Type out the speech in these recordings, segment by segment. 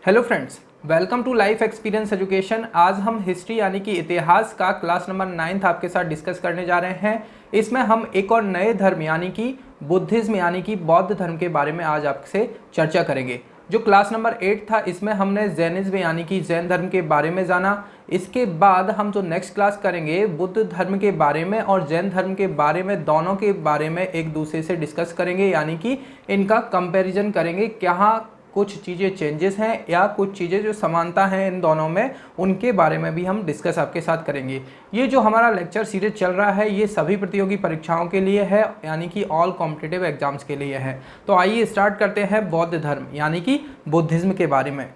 Hello friends, welcome to Life Experience Education. आज हम history यानी कि इतिहास का क्लास नंबर 9 आपके साथ डिस्कस करने जा रहे हैं। इसमें हम एक और नए धर्म यानी कि बुद्धिज्म यानी कि बौद्ध धर्म के बारे में आज आपसे चर्चा करेंगे। जो क्लास नंबर 8 था इसमें हमने जैनिज्म यानी कि जैन धर्म के बारे में जाना। इसके बाद हम जो नेक्स्ट क्लास करेंगे बुद्ध धर्म के बारे में और जैन धर्म के बारे में, दोनों के बारे में एक दूसरे से डिस्कस करेंगे यानी कि इनका कंपैरिजन करेंगे, क्या कुछ चीज़ें चेंजेस हैं या कुछ चीज़ें जो समानता हैं इन दोनों में, उनके बारे में भी हम डिस्कस आपके साथ करेंगे। ये जो हमारा लेक्चर सीरीज चल रहा है ये सभी प्रतियोगी परीक्षाओं के लिए है यानी कि ऑल कॉम्पिटिटिव एग्जाम्स के लिए है। तो आइए स्टार्ट करते हैं बौद्ध धर्म यानी कि बुद्धिज्म के बारे में।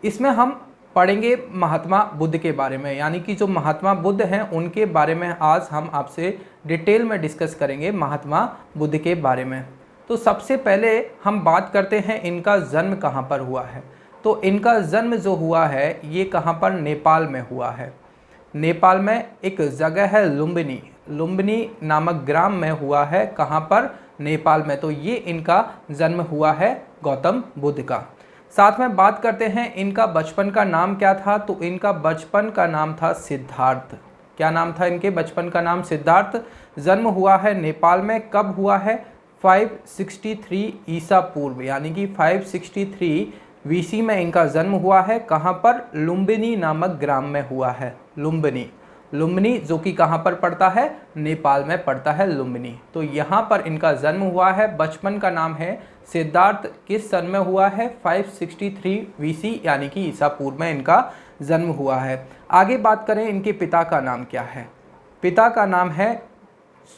इसमें हम पढ़ेंगे महात्मा बुद्ध के बारे में, यानी कि जो महात्मा बुद्ध हैं उनके बारे में आज हम आपसे डिटेल में डिस्कस करेंगे महात्मा बुद्ध के बारे में। तो सबसे पहले हम बात करते हैं इनका जन्म कहाँ पर हुआ है। तो इनका जन्म जो हुआ है ये कहाँ पर, नेपाल में हुआ है। नेपाल में एक जगह है लुम्बिनी, लुम्बिनी नामक ग्राम में हुआ है। कहाँ पर, नेपाल में। तो ये इनका जन्म हुआ है गौतम बुद्ध का। साथ में बात करते हैं इनका बचपन का नाम क्या था। तो इनका बचपन का नाम था सिद्धार्थ। क्या नाम था इनके बचपन का नाम? सिद्धार्थ। जन्म हुआ है नेपाल में। कब हुआ है? 563 ईसा पूर्व यानी कि 563 वीसी में इनका जन्म हुआ है। कहाँ पर? लुम्बिनी नामक ग्राम में हुआ है। लुम्बिनी, लुम्बिनी जो कि कहाँ पर पड़ता है? नेपाल में पड़ता है लुम्बिनी। तो यहाँ पर इनका जन्म हुआ है। बचपन का नाम है सिद्धार्थ। किस सन में हुआ है? 563 वीसी यानी कि ईसा पूर्व में इनका जन्म हुआ है। आगे बात करें इनके पिता का नाम क्या है। पिता का नाम है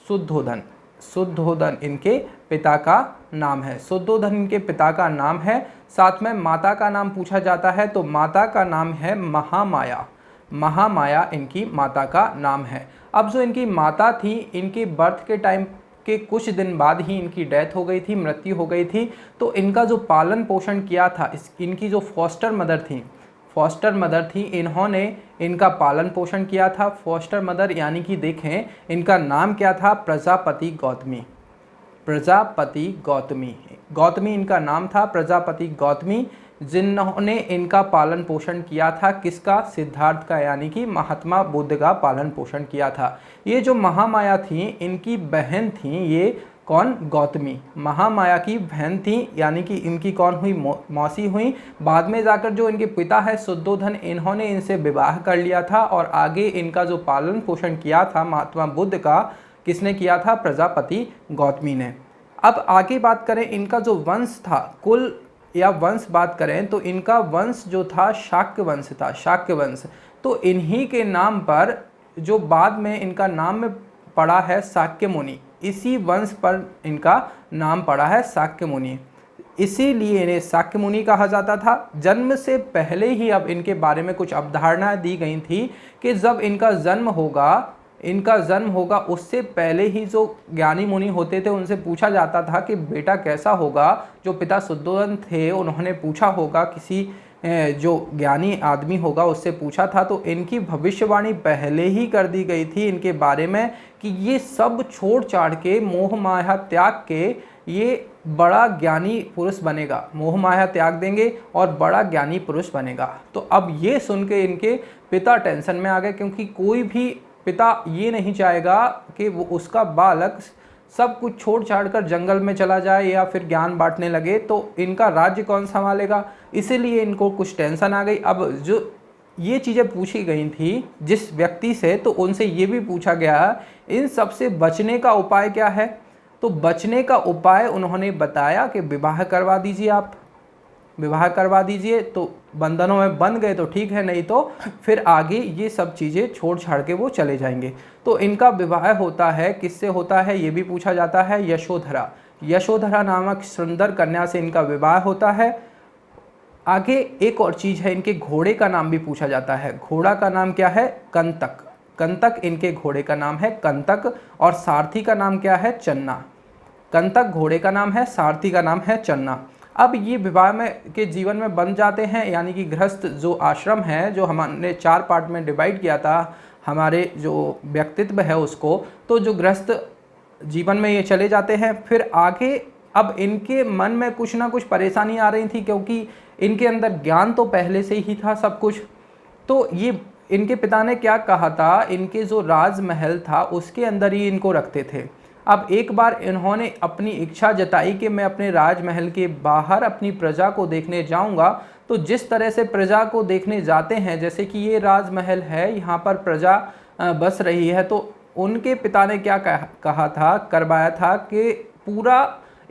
शुद्धोधन। शुद्धोधन इनके पिता का नाम है। शुद्धोधन इनके पिता का नाम है। साथ में माता का नाम पूछा जाता है तो माता का नाम है महामाया। महामाया इनकी माता का नाम है। अब जो इनकी माता थी, इनके बर्थ के टाइम के कुछ दिन बाद ही इनकी डेथ हो गई थी, मृत्यु हो गई थी। तो इनका जो पालन पोषण किया था, इनकी जो फॉस्टर मदर थी, इन्होंने इनका पालन पोषण किया था। फॉस्टर मदर यानी कि देखें इनका नाम क्या था? प्रजापति गौतमी। प्रजापति गौतमी, गौतमी इनका नाम था। प्रजापति गौतमी जिन्होंने इनका पालन पोषण किया था। किसका? सिद्धार्थ का, यानी कि महात्मा बुद्ध का पालन पोषण किया था। ये जो महामाया थी इनकी बहन थी। ये कौन? गौतमी महामाया की बहन थी, यानी कि इनकी कौन हुई? मौसी हुई। बाद में जाकर जो इनके पिता है शुद्धोधन, इन्होंने इनसे विवाह कर लिया था और आगे इनका जो पालन पोषण किया था महात्मा बुद्ध का, किसने किया था? प्रजापति गौतमी ने। अब आगे बात करें इनका जो वंश था, कुल या वंश बात करें तो इनका वंश जो था शाक्य वंश था। शाक्य वंश, तो इन्हीं के नाम पर जो बाद में इनका नाम में पड़ा है शाक्य मुनि, इसी वंश पर इनका नाम पड़ा है शाक्य मुनि, इसीलिए इन्हें शाक्य मुनि कहा जाता था। जन्म से पहले ही अब इनके बारे में कुछ अवधारणाएं दी गई थी कि जब इनका जन्म होगा उससे पहले ही जो ज्ञानी मुनि होते थे उनसे पूछा जाता था कि बेटा कैसा होगा। जो पिता शुद्धोधन थे उन्होंने पूछा होगा, किसी जो ज्ञानी आदमी होगा उससे पूछा था, तो इनकी भविष्यवाणी पहले ही कर दी गई थी इनके बारे में कि ये सब छोड़ छाड़ के मोह माया त्याग के ये बड़ा ज्ञानी पुरुष बनेगा। मोह माया त्याग देंगे और बड़ा ज्ञानी पुरुष बनेगा। तो अब ये सुन के इनके पिता टेंशन में आ गए, क्योंकि कोई भी पिता ये नहीं चाहेगा कि वो उसका बालक सब कुछ छोड़ छाड़ कर जंगल में चला जाए या फिर ज्ञान बांटने लगे, तो इनका राज्य कौन संभालेगा। इसीलिए इनको कुछ टेंशन आ गई। अब जो ये चीज़ें पूछी गई थी जिस व्यक्ति से, तो उनसे ये भी पूछा गया इन सब से बचने का उपाय क्या है। तो बचने का उपाय उन्होंने बताया कि विवाह करवा दीजिए, आप विवाह करवा दीजिए। तो बंधनों में बंध गए तो ठीक है, नहीं तो फिर आगे ये सब चीज़ें छोड़ छाड़ के वो चले जाएंगे। तो इनका विवाह होता है, किससे होता है ये भी पूछा जाता है? यशोधरा, यशोधरा नामक सुंदर कन्या से इनका विवाह होता है। आगे एक और चीज़ है, इनके घोड़े का नाम भी पूछा जाता है। घोड़ा का नाम क्या है? कंतक। कंतक इनके घोड़े का नाम है, कंतक। और सारथी का नाम क्या है? चन्ना। कंतक घोड़े का नाम है, सारथी का नाम है चन्ना। अब ये विवाह में के जीवन में बन जाते हैं, यानी कि गृहस्थ जो आश्रम है, जो हमने 4 पार्ट में डिवाइड किया था हमारे जो व्यक्तित्व है उसको, तो जो गृहस्थ जीवन में ये चले जाते हैं। फिर आगे अब इनके मन में कुछ ना कुछ परेशानी आ रही थी, क्योंकि इनके अंदर ज्ञान तो पहले से ही था सब कुछ। तो ये इनके पिता ने क्या कहा था, इनके जो राजमहल था उसके अंदर ही इनको रखते थे। अब एक बार इन्होंने अपनी इच्छा जताई कि मैं अपने राजमहल के बाहर अपनी प्रजा को देखने जाऊंगा। तो जिस तरह से प्रजा को देखने जाते हैं, जैसे कि ये राजमहल है, यहाँ पर प्रजा बस रही है, तो उनके पिता ने क्या कहा था, करवाया था कि पूरा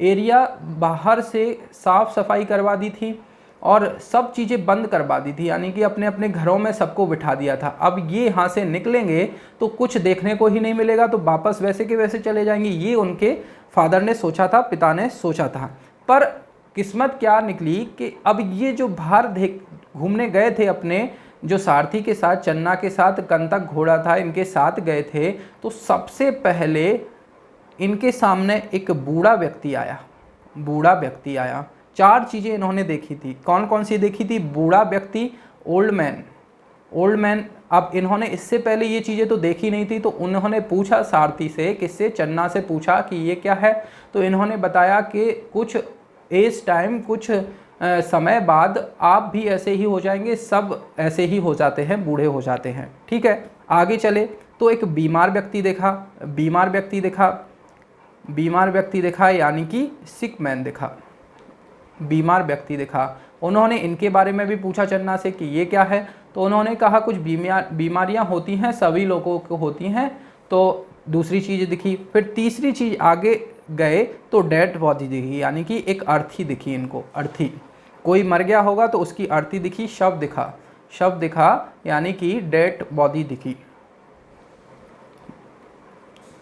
एरिया बाहर से साफ सफाई करवा दी थी और सब चीज़ें बंद करवा दी थी, यानी कि अपने अपने घरों में सबको बिठा दिया था। अब ये यहाँ से निकलेंगे तो कुछ देखने को ही नहीं मिलेगा, तो वापस वैसे के वैसे चले जाएंगे, ये उनके फादर ने सोचा था, पिता ने सोचा था। पर किस्मत क्या निकली कि अब ये जो बाहर घूमने गए थे अपने जो सारथी के साथ, चन्ना के साथ, कंतक घोड़ा था इनके साथ गए थे, तो सबसे पहले इनके सामने एक बूढ़ा व्यक्ति आया। बूढ़ा व्यक्ति आया, 4 चीज़ें इन्होंने देखी थी। कौन कौन सी देखी थी? बूढ़ा व्यक्ति, ओल्ड मैन, ओल्ड मैन। अब इन्होंने इससे पहले ये चीज़ें तो देखी नहीं थी, तो उन्होंने पूछा सारथी से, किससे? चन्ना से पूछा कि ये क्या है। तो इन्होंने बताया कि कुछ एज टाइम, कुछ समय बाद आप भी ऐसे ही हो जाएंगे, सब ऐसे ही हो जाते हैं, बूढ़े हो जाते हैं। ठीक है, आगे चले तो एक बीमार व्यक्ति देखा, बीमार व्यक्ति देखा, बीमार व्यक्ति देखा, यानी कि सिक मैन देखा, बीमार व्यक्ति देखा। उन्होंने इनके बारे में भी पूछा चन्ना से कि ये क्या है। तो उन्होंने कहा कुछ बीमारियां होती हैं, सभी लोगों को होती हैं। तो दूसरी चीज़ दिखी। फिर तीसरी चीज़ आगे गए तो डेड बॉडी दिखी, यानी कि एक अर्थी दिखी इनको, अर्थी। कोई मर गया होगा तो उसकी अर्थी दिखी, शव दिखा, शव दिखा, यानी कि डेड बॉडी दिखी।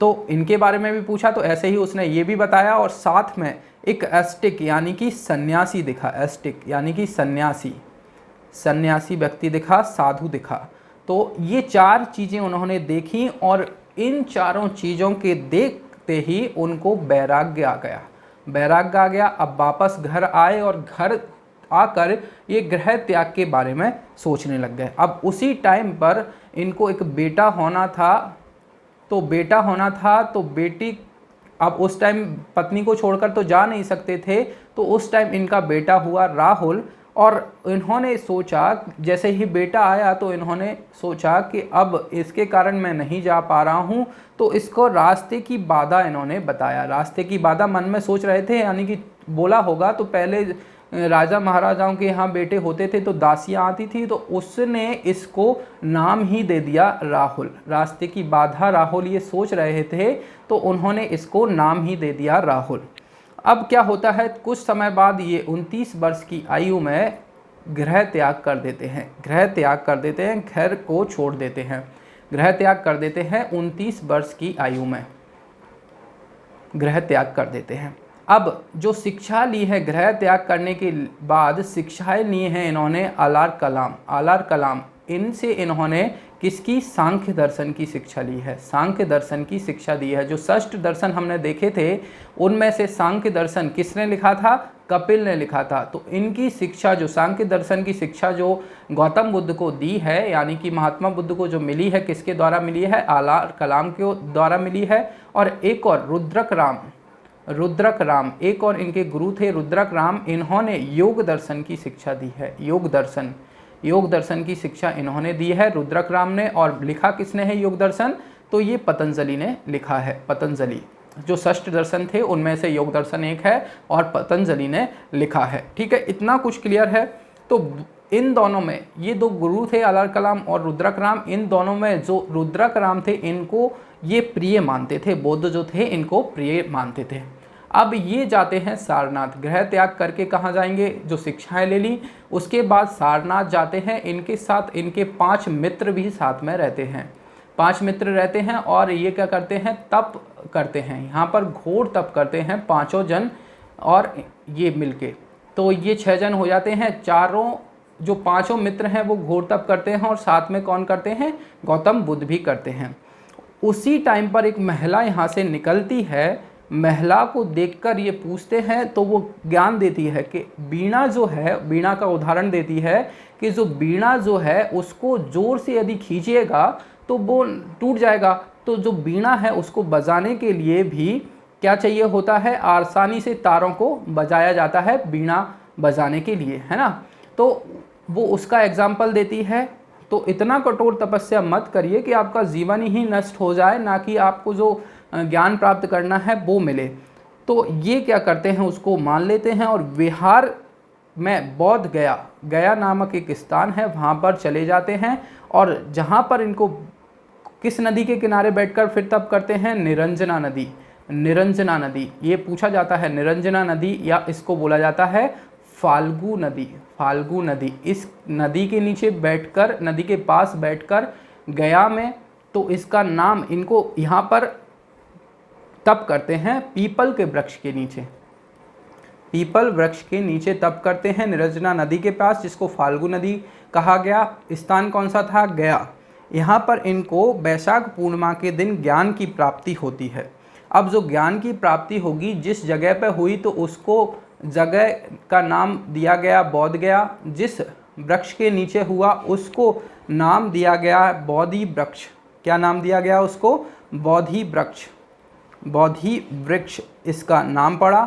तो इनके बारे में भी पूछा, तो ऐसे ही उसने ये भी बताया। और साथ में एक एस्टिक यानी कि सन्यासी दिखा, एस्टिक यानी कि सन्यासी, सन्यासी व्यक्ति दिखा, साधु दिखा। तो ये 4 चीज़ें उन्होंने देखी और इन चारों चीज़ों के देखते ही उनको वैराग्य आ गया, वैराग्य आ गया। अब वापस घर आए और घर आकर ये गृह त्याग के बारे में सोचने लग गए। अब उसी टाइम पर इनको एक बेटा होना था, तो बेटा होना था तो बेटी, अब उस टाइम पत्नी को छोड़कर तो जा नहीं सकते थे, तो उस टाइम इनका बेटा हुआ राहुल। और इन्होंने सोचा, जैसे ही बेटा आया तो इन्होंने सोचा कि अब इसके कारण मैं नहीं जा पा रहा हूँ, तो इसको रास्ते की बाधा इन्होंने बताया। रास्ते की बाधा मन में सोच रहे थे, यानी कि बोला होगा। तो पहले राजा महाराजाओं के यहाँ बेटे होते थे तो दासियाँ आती थी, तो उसने इसको नाम ही दे दिया राहुल। रास्ते की बाधा राहुल ये सोच रहे थे, तो उन्होंने इसको नाम ही दे दिया राहुल। अब क्या होता है, कुछ समय बाद ये 29 वर्ष की आयु में गृह त्याग कर देते हैं, गृह त्याग कर देते हैं, घर को छोड़ देते हैं, गृह त्याग कर देते हैं। 29 वर्ष की आयु में गृह त्याग कर देते हैं। अब जो शिक्षा ली है, गृह त्याग करने के बाद शिक्षाएं ली हैं इन्होंने आलार कलाम, आलार कलाम, इनसे इन्होंने किसकी? सांख्य दर्शन की शिक्षा ली है, सांख्य दर्शन की शिक्षा दी है। जो 6 दर्शन हमने देखे थे उनमें से सांख्य दर्शन किसने लिखा था? कपिल ने लिखा था। तो इनकी शिक्षा, जो सांख्य दर्शन की शिक्षा जो गौतम बुद्ध को दी है, यानी कि महात्मा बुद्ध को जो मिली है, किसके द्वारा मिली है? आलार कलाम के द्वारा मिली है। और एक और रुद्रक राम, रुद्रक राम, एक और इनके गुरु थे रुद्रक राम, इन्होंने योग दर्शन की शिक्षा दी है, योग दर्शन, योग दर्शन की शिक्षा इन्होंने दी है रुद्रक राम ने। और लिखा किसने है योग दर्शन? तो ये पतंजलि ने लिखा है, पतंजलि। जो 6 दर्शन थे उनमें से योग दर्शन एक है और पतंजलि ने लिखा है। ठीक है, इतना कुछ क्लियर है। तो इन दोनों में, ये 2 गुरु थे आलार कलाम और रुद्रक राम, इन दोनों में जो रुद्रक राम थे इनको ये प्रिय मानते थे, बौद्ध जो थे इनको प्रिय मानते थे। अब ये जाते हैं सारनाथ, गृह त्याग करके कहाँ जाएंगे? जो शिक्षाएं ले ली उसके बाद सारनाथ जाते हैं। इनके साथ इनके 5 मित्र भी साथ में रहते हैं, 5 मित्र रहते हैं। और ये क्या करते हैं? तप करते हैं, यहाँ पर घोर तप करते हैं 5 जन और ये मिलके। तो ये 6 जन हो जाते हैं। चारों जो 5 मित्र हैं वो घोर तप करते हैं और साथ में कौन करते हैं? गौतम बुद्ध भी करते हैं। उसी टाइम पर एक महिला यहाँ से निकलती है, महिला को देखकर ये पूछते हैं, तो वो ज्ञान देती है कि वीणा जो है, वीणा का उदाहरण देती है कि जो वीणा जो है उसको जोर से यदि खींचिएगा तो वो टूट जाएगा। तो जो वीणा है उसको बजाने के लिए भी क्या चाहिए होता है? आसानी से तारों को बजाया जाता है वीणा बजाने के लिए, है ना। तो वो उसका एग्जाम्पल देती है। तो इतना कठोर तपस्या मत करिए कि आपका जीवन ही नष्ट हो जाए, ना कि आपको जो ज्ञान प्राप्त करना है वो मिले। तो ये क्या करते हैं, उसको मान लेते हैं और विहार में बोध गया नामक एक स्थान है, वहाँ पर चले जाते हैं। और जहाँ पर इनको किस नदी के किनारे बैठकर फिर तप करते हैं, निरंजना नदी। निरंजना नदी ये पूछा जाता है, निरंजना नदी या इसको बोला जाता है फाल्गु नदी। फाल्गु नदी, इस नदी के नीचे बैठकर, नदी के पास बैठकर गया में, तो इसका नाम, इनको यहाँ पर तप करते हैं पीपल के वृक्ष के नीचे। पीपल वृक्ष के नीचे तप करते हैं निरंजना नदी के पास, जिसको फाल्गु नदी कहा गया। स्थान कौन सा था, गया। यहाँ पर इनको वैशाख पूर्णिमा के दिन ज्ञान की प्राप्ति होती है। अब जो ज्ञान की प्राप्ति होगी, जिस जगह पर हुई, तो उसको जगह का नाम दिया गया बोध गया। जिस वृक्ष के नीचे हुआ उसको नाम दिया गया बोधि वृक्ष। क्या नाम दिया गया उसको, बोधि वृक्ष। बोधि वृक्ष इसका नाम पड़ा,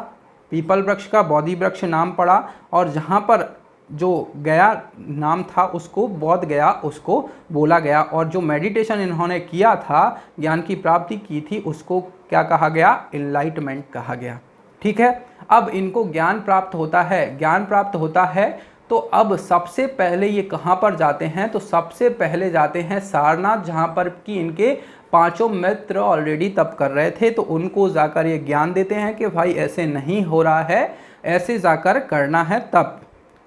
पीपल वृक्ष का बोधि वृक्ष नाम पड़ा। और जहाँ पर जो गया नाम था उसको बोध गया उसको बोला गया। और जो मेडिटेशन इन्होंने किया था, ज्ञान की प्राप्ति की थी, उसको क्या कहा गया, एनलाइटमेंट कहा गया। ठीक है। अब इनको ज्ञान प्राप्त होता है, ज्ञान प्राप्त होता है। तो अब सबसे पहले ये कहाँ पर जाते हैं, तो सबसे पहले जाते हैं सारनाथ, जहाँ पर कि इनके 5 मित्र ऑलरेडी तप कर रहे थे। तो उनको जाकर ये ज्ञान देते हैं कि भाई ऐसे नहीं हो रहा है, ऐसे जाकर करना है तप।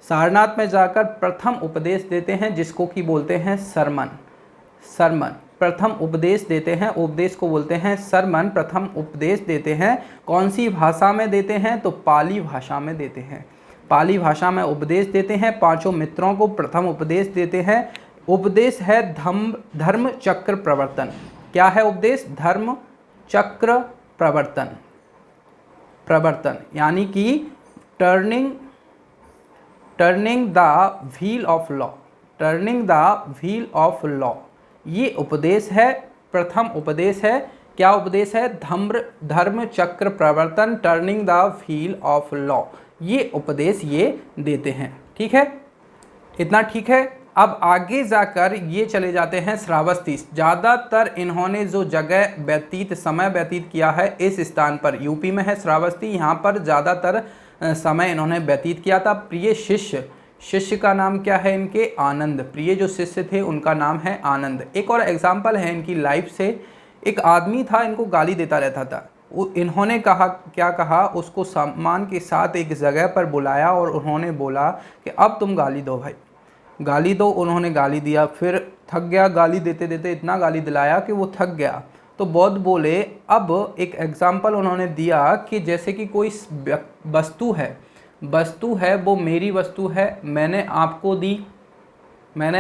सारनाथ में जाकर प्रथम उपदेश देते हैं, जिसको कि बोलते हैं सरमन। सरमन प्रथम उपदेश देते हैं, उपदेश को बोलते हैं सरमन। प्रथम उपदेश देते हैं, कौन सी भाषा में देते हैं, तो पाली भाषा में देते हैं। पाली भाषा में उपदेश देते हैं, 5 मित्रों को प्रथम उपदेश देते हैं। उपदेश है धर्म चक्र प्रवर्तन। क्या है उपदेश, धर्म चक्र प्रवर्तन। प्रवर्तन यानी कि turning the wheel of law. Turning the wheel of law, ये उपदेश है, प्रथम उपदेश है। क्या उपदेश है, धर्म चक्र प्रवर्तन, turning the wheel of law. ये उपदेश ये देते हैं। ठीक है, इतना ठीक है। अब आगे जाकर ये चले जाते हैं श्रावस्ती। ज़्यादातर इन्होंने जो जगह समय व्यतीत किया है इस स्थान पर, यूपी में है श्रावस्ती, यहाँ पर ज़्यादातर समय इन्होंने व्यतीत किया था। प्रिय शिष्य का नाम क्या है इनके, आनंद। प्रिय जो शिष्य थे उनका नाम है आनंद। एक और एग्जाम्पल है इनकी लाइफ से। एक आदमी था, इनको गाली देता रहता था। इन्होंने कहा, क्या कहा, उसको सम्मान के साथ एक जगह पर बुलाया और उन्होंने बोला कि अब तुम गाली दो भाई, गाली दो। उन्होंने गाली दिया, फिर थक गया, गाली देते देते इतना गाली दिलाया कि वो थक गया। तो बौद्ध बोले, अब एक एग्जाम्पल उन्होंने दिया कि जैसे कि कोई वस्तु है, वो मेरी वस्तु है, मैंने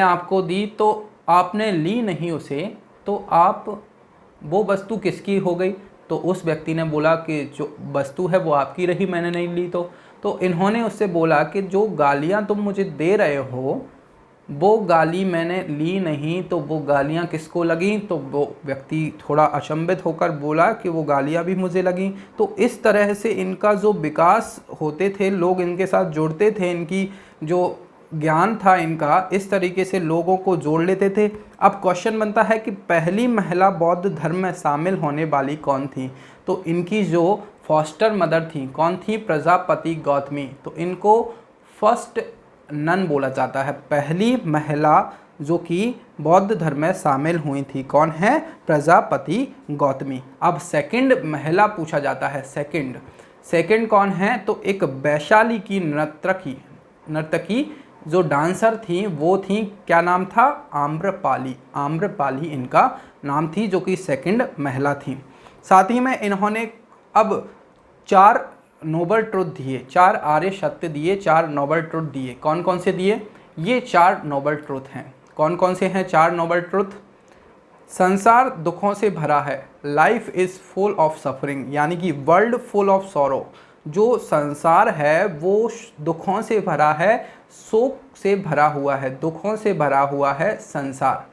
आपको दी तो आपने ली नहीं उसे, तो आप, वो वस्तु किसकी हो गई। तो उस व्यक्ति ने बोला कि जो वस्तु है वो आपकी रही, मैंने नहीं ली। तो इन्होंने उससे बोला कि जो गालियाँ तुम मुझे दे रहे हो वो गाली मैंने ली नहीं, तो वो गालियाँ किसको लगीं। तो वो व्यक्ति थोड़ा अचंभित होकर बोला कि वो गालियाँ भी मुझे लगीं। तो इस तरह से इनका जो विकास होते थे, लोग इनके साथ जुड़ते थे, इनकी जो ज्ञान था इनका, इस तरीके से लोगों को जोड़ लेते थे। अब क्वेश्चन बनता है कि पहली महिला बौद्ध धर्म में शामिल होने वाली कौन थी। तो इनकी जो फॉस्टर मदर थी, कौन थी, प्रजापति गौतमी। तो इनको फर्स्ट नन बोला जाता है, पहली महिला जो कि बौद्ध धर्म में शामिल हुई थी, कौन है, प्रजापति गौतमी। अब सेकंड महिला पूछा जाता है, सेकंड कौन है, तो एक वैशाली की नर्तकी जो डांसर थी वो थी, क्या नाम था, आम्रपाली इनका नाम थी, जो कि सेकंड महिला थी। साथ ही में इन्होंने अब 4 नोबल ट्रुथ दिए, 4 आर्य सत्य दिए, 4 नोबल ट्रुथ दिए। कौन कौन से दिए, ये 4 नोबल ट्रुथ हैं। कौन कौन से हैं 4 नोबल ट्रुथ। संसार दुखों से भरा है, life is full of suffering, यानी कि वर्ल्ड फुल ऑफ सॉरो। जो संसार है वो दुखों से भरा है, शोक से भरा हुआ है, दुखों से भरा हुआ है संसार।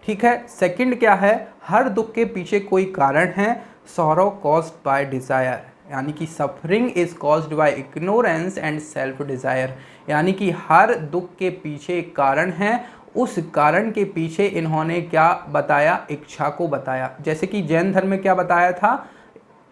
ठीक है। सेकंड क्या है, हर दुख के पीछे कोई कारण है, सॉरो कॉज्ड बाय डिज़ायर, यानी कि suffering is caused by ignorance and self desire, यानी कि हर दुख के पीछे एक कारण है, उस कारण के पीछे इन्होंने क्या बताया, इच्छा को बताया। जैसे कि जैन धर्म में क्या बताया था,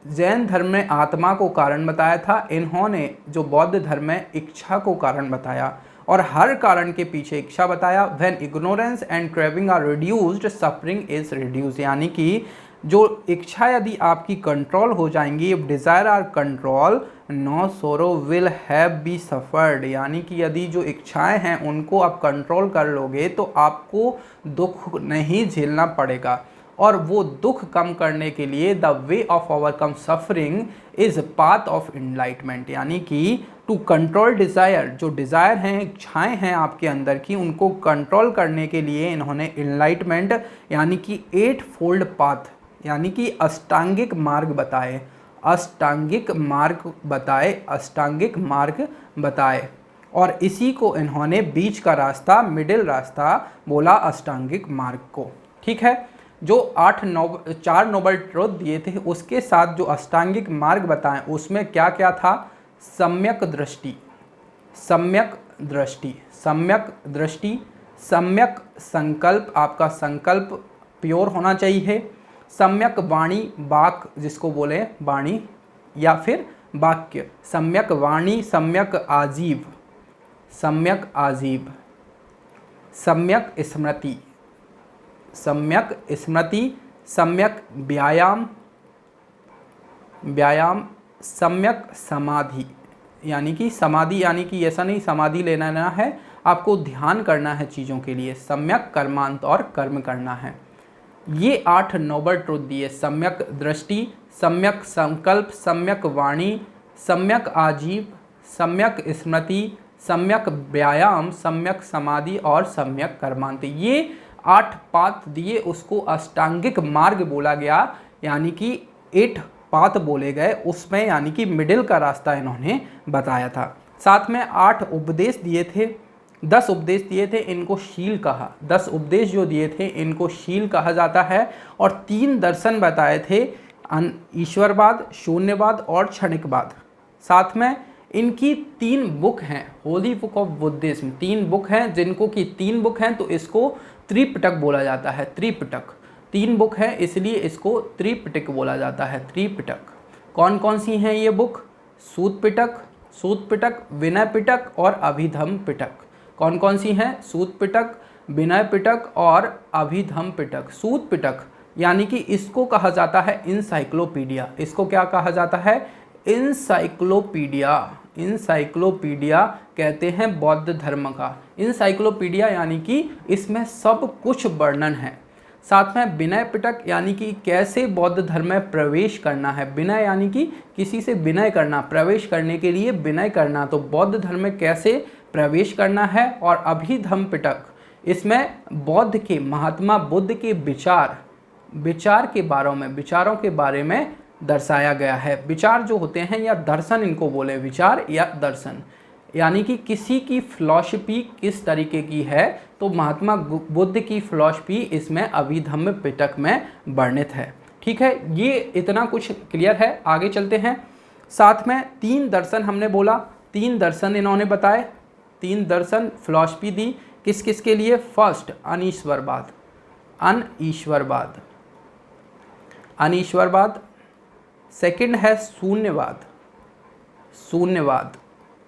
जैन धर्म में आत्मा को कारण बताया था, इन्होंने जो बौद्ध धर्म में इच्छा को कारण बताया, और हर कारण के पीछे इच्छा बताया। When ignorance and craving are reduced suffering is reduce, यानी कि जो इच्छा यदि आपकी कंट्रोल हो जाएंगी, if desire are control no sorrow will have be suffered, यानी कि यदि जो इच्छाएं हैं उनको आप कंट्रोल कर लोगे तो आपको दुख नहीं झेलना पड़ेगा। और वो दुख कम करने के लिए the way of overcome suffering is path of enlightenment, यानी कि टू कंट्रोल डिज़ायर, जो डिज़ायर हैं, इच्छाएं हैं आपके अंदर की, उनको कंट्रोल करने के लिए इन्होंने इनलाइटमेंट यानी कि 8 फोल्ड पाथ यानी कि अष्टांगिक मार्ग बताए, अष्टांगिक मार्ग बताए, अष्टांगिक मार्ग बताए। और इसी को इन्होंने बीच का रास्ता, मिडिल रास्ता बोला अष्टांगिक मार्ग को। ठीक है, जो 4 नोबल ट्रुथ दिए थे उसके साथ जो अष्टांगिक मार्ग बताएं उसमें क्या क्या था, सम्यक दृष्टि, सम्यक दृष्टि, सम्यक दृष्टि, सम्यक संकल्प, आपका संकल्प प्योर होना चाहिए, सम्यक वाणी, वाक जिसको बोले वाणी या फिर वाक्य, सम्यक वाणी, सम्यक आजीव, सम्यक आजीव, सम्यक स्मृति, सम्यक स्मृति, सम्यक व्यायाम, व्यायाम, सम्यक समाधि, यानी कि समाधि, यानी कि ऐसा नहीं समाधि लेना है, आपको ध्यान करना है चीज़ों के लिए, सम्यक कर्मांत और कर्म करना है। ये 8 नोबल ट्रुथ दिए, सम्यक दृष्टि, सम्यक संकल्प, सम्यक वाणी, सम्यक आजीव, सम्यक स्मृति, सम्यक व्यायाम, सम्यक समाधि और सम्यक कर्मांत। ये 8 पाथ दिए, उसको अष्टांगिक मार्ग बोला गया, यानी कि 8 पाथ बोले गए उसमें, यानी कि मिडिल का रास्ता इन्होंने बताया था। साथ में 8 उपदेश दिए थे, 10 उपदेश दिए थे, इनको शील कहा, 10 उपदेश जो दिए थे इनको शील कहा जाता है। और 3 दर्शन बताए थे, ईश्वरवाद, शून्यवाद और क्षणिकवाद। साथ में इनकी 3 बुक हैं, Holi book of Buddhism, 3 book हैं, जिनको कि 3 बुक हैं तो इसको त्रिपिटक बोला जाता है, त्रिपिटक, 3 बुक है इसलिए इसको त्रिपिटक बोला जाता है, त्रिपिटक। कौन कौन सी हैं ये बुक, सूत पिटक, सूत पिटक, विनय पिटक और अभिधम पिटक। कौन कौन सी हैं, सूत पिटक, विनय पिटक और अभिधम पिटक। सूत पिटक यानी कि इसको कहा जाता है इंसाइक्लोपीडिया, इसको क्या कहा जाता है, इंसाइक्लोपीडिया, इंसाइक्लोपीडिया कहते हैं बौद्ध धर्म का। इंसाइक्लोपीडिया यानी कि इसमें सब कुछ वर्णन है। साथ में विनय पिटक यानी कि कैसे बौद्ध धर्म में प्रवेश करना है, विनय यानी कि किसी से विनय करना, प्रवेश करने के लिए विनय करना, तो बौद्ध धर्म में कैसे प्रवेश करना है। और अभिधम पिटक, इसमें बौद्ध के, महात्मा बुद्ध के विचार के बारे में, विचारों के बारे में दर्शाया गया है। विचार जो होते हैं या दर्शन इनको बोले, विचार या दर्शन, यानी कि किसी की फिलॉसफी किस तरीके की है, तो महात्मा बुद्ध की फिलॉसफी इसमें अभिधम्म पिटक में वर्णित है। ठीक है, ये इतना कुछ क्लियर है, आगे चलते हैं। साथ में 3 दर्शन हमने बोला, 3 दर्शन इन्होंने बताए, 3 दर्शन फिलॉसफी दी, किस किस के लिए, फर्स्ट अनीश्वरवाद, अनईश्वरवाद, अनीश्वरवाद, सेकंड है शून्यवाद, शून्यवाद,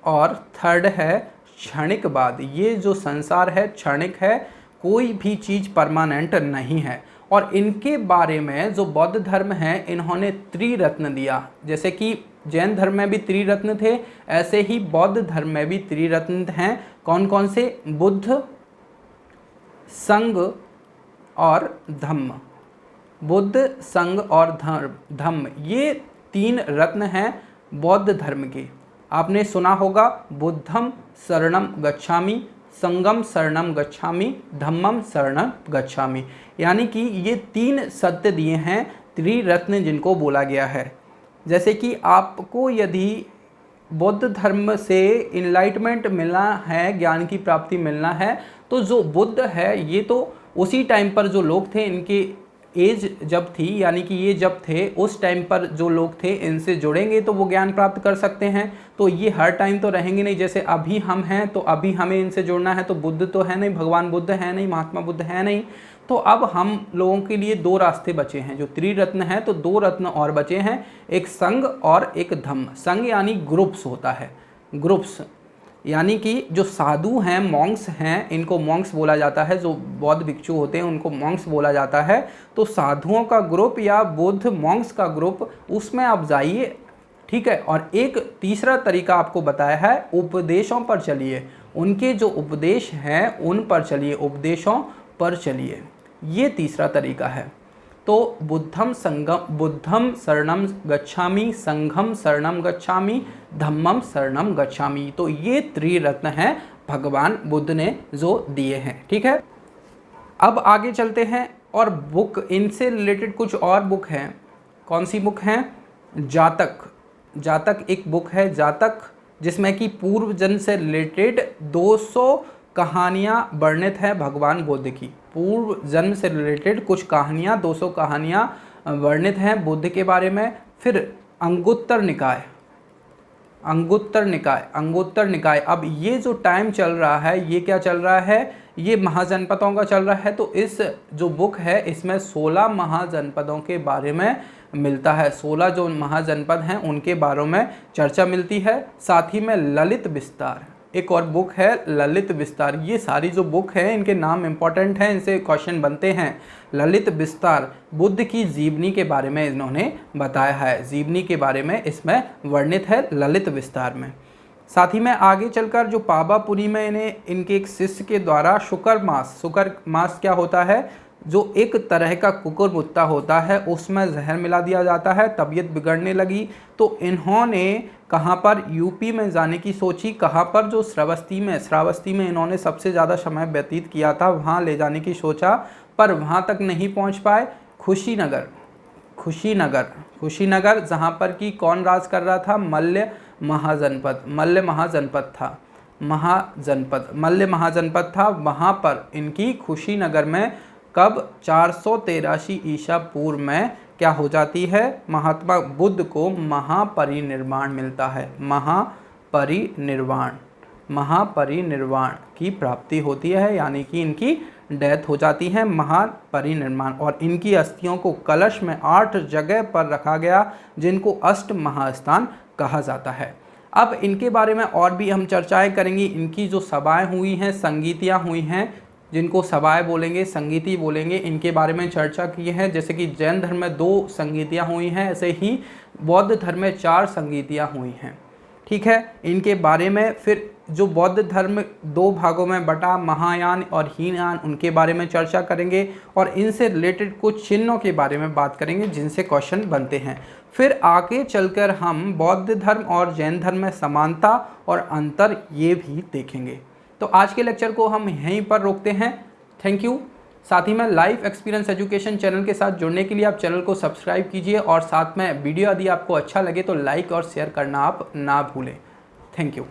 और थर्ड है क्षणिकवाद। ये जो संसार है क्षणिक है, कोई भी चीज़ परमानेंट नहीं है। और इनके बारे में जो बौद्ध धर्म है इन्होंने त्रिरत्न दिया, जैसे कि जैन धर्म में भी त्रिरत्न थे, ऐसे ही बौद्ध धर्म में भी त्रिरत्न हैं। कौन कौन से, बुद्ध, संघ और धम्म, बुद्ध, संघ और धम्म, ये 3 रत्न हैं बौद्ध धर्म के। आपने सुना होगा बुद्धम शरणम गच्छामि, संगम शरणम गच्छामि, धम्मम शरणम गच्छामि, यानी कि ये 3 सत्य दिए हैं, त्रिरत्न जिनको बोला गया है। जैसे कि आपको यदि बौद्ध धर्म से इनलाइटमेंट मिलना है, ज्ञान की प्राप्ति मिलना है, तो जो बुद्ध है ये तो उसी टाइम पर जो लोग थे इनके एज जब थी यानी कि ये जब थे उस टाइम पर जो लोग थे इनसे जुड़ेंगे तो वो ज्ञान प्राप्त कर सकते हैं। तो ये हर टाइम तो रहेंगे नहीं, जैसे अभी हम हैं तो अभी हमें इनसे जुड़ना है, तो बुद्ध तो है नहीं, भगवान बुद्ध है नहीं, महात्मा बुद्ध है नहीं, तो अब हम लोगों के लिए दो रास्ते बचे हैं, जो त्रिरत्न है तो दो रत्न और बचे हैं, एक संघ और एक धम्म। संघ यानी ग्रुप्स होता है, ग्रुप्स यानी कि जो साधु हैं, मॉन्क्स हैं, इनको मॉन्क्स बोला जाता है, जो बौद्ध भिक्षु होते हैं उनको मॉन्क्स बोला जाता है। तो साधुओं का ग्रुप या बुद्ध मॉन्क्स का ग्रुप, उसमें आप जाइए, ठीक है। और एक तीसरा तरीका आपको बताया है, उपदेशों पर चलिए, उनके जो उपदेश हैं उन पर चलिए, उपदेशों पर चलिए, ये तीसरा तरीका है। तो बुद्धम शरणम गच्छामि, संघम शरणम गच्छामि, धम्मम शरणम गच्छामि। तो ये त्रिरत्न हैं भगवान बुद्ध ने जो दिए हैं, ठीक है। अब आगे चलते हैं और बुक, इनसे रिलेटेड कुछ और बुक हैं। कौन सी बुक हैं? जातक। जातक एक बुक है, जातक, जिसमें कि पूर्व जन्म से रिलेटेड 200 कहानियाँ वर्णित हैं भगवान बुद्ध की। पूर्व जन्म से रिलेटेड कुछ कहानियाँ, 200 कहानियाँ वर्णित हैं बुद्ध के बारे में। फिर अंगुत्तर निकाय, अंगुत्तर निकाय। अब ये जो टाइम चल रहा है, ये क्या चल रहा है? ये महाजनपदों का चल रहा है। तो इस जो बुक है इसमें 16 महाजनपदों के बारे में मिलता है, 16 जो महाजनपद हैं उनके बारे में चर्चा मिलती है। साथ ही में ललित विस्तार, एक और बुक है ललित विस्तार। ये सारी जो बुक है इनके नाम इंपॉर्टेंट हैं, इनसे क्वेश्चन बनते हैं। ललित विस्तार बुद्ध की जीवनी के बारे में इन्होंने बताया है, जीवनी के बारे में इसमें वर्णित है ललित विस्तार में। साथ ही में आगे चलकर जो पावापुरी में इन्हें इनके एक शिष्य के द्वारा शुकर मास क्या होता है? जो एक तरह का कुकुरमुत्ता होता है, उसमें जहर मिला दिया जाता है, तबीयत बिगड़ने लगी। तो इन्होंने कहाँ पर? यूपी में जाने की सोची। कहाँ पर? जो श्रावस्ती में इन्होंने सबसे ज़्यादा समय व्यतीत किया था, वहाँ ले जाने की सोचा, पर वहाँ तक नहीं पहुँच पाए। कुशीनगर जहाँ पर कि कौन राज कर रहा था? मल्ल महाजनपद था। वहाँ पर इनकी कुशीनगर में कब? 483 ईसा पूर्व में क्या हो जाती है? महात्मा बुद्ध को महापरिनिर्वाण मिलता है। महापरिनिर्वाण की प्राप्ति होती है, यानी कि इनकी डेथ हो जाती है, महापरिनिर्वाण। और इनकी अस्थियों को कलश में 8 जगह पर रखा गया, जिनको अष्ट महास्थान कहा जाता है। अब इनके बारे में और भी हम चर्चाएं करेंगे। इनकी जो सभाएं हुई हैं, संगीतियाँ हुई हैं, जिनको सभाएं बोलेंगे, संगीति बोलेंगे, इनके बारे में चर्चा की है। जैसे कि जैन धर्म में 2 संगीतियाँ हुई हैं, ऐसे ही बौद्ध धर्म में 4 संगीतियाँ हुई हैं, ठीक है। इनके बारे में फिर जो बौद्ध धर्म 2 भागों में बटा, महायान और हीनयान, उनके बारे में चर्चा करेंगे। और इनसे रिलेटेड कुछ चिन्हों के बारे में बात करेंगे जिनसे क्वेश्चन बनते हैं। फिर आगे चलकर हम बौद्ध धर्म और जैन धर्म में समानता और अंतर ये भी देखेंगे। तो आज के लेक्चर को हम यहीं पर रोकते हैं। Thank you. साथ ही में लाइफ एक्सपीरियंस एजुकेशन चैनल के साथ जुड़ने के लिए आप चैनल को सब्सक्राइब कीजिए, और साथ में वीडियो यदि आपको अच्छा लगे तो लाइक और शेयर करना आप ना भूलें। Thank you.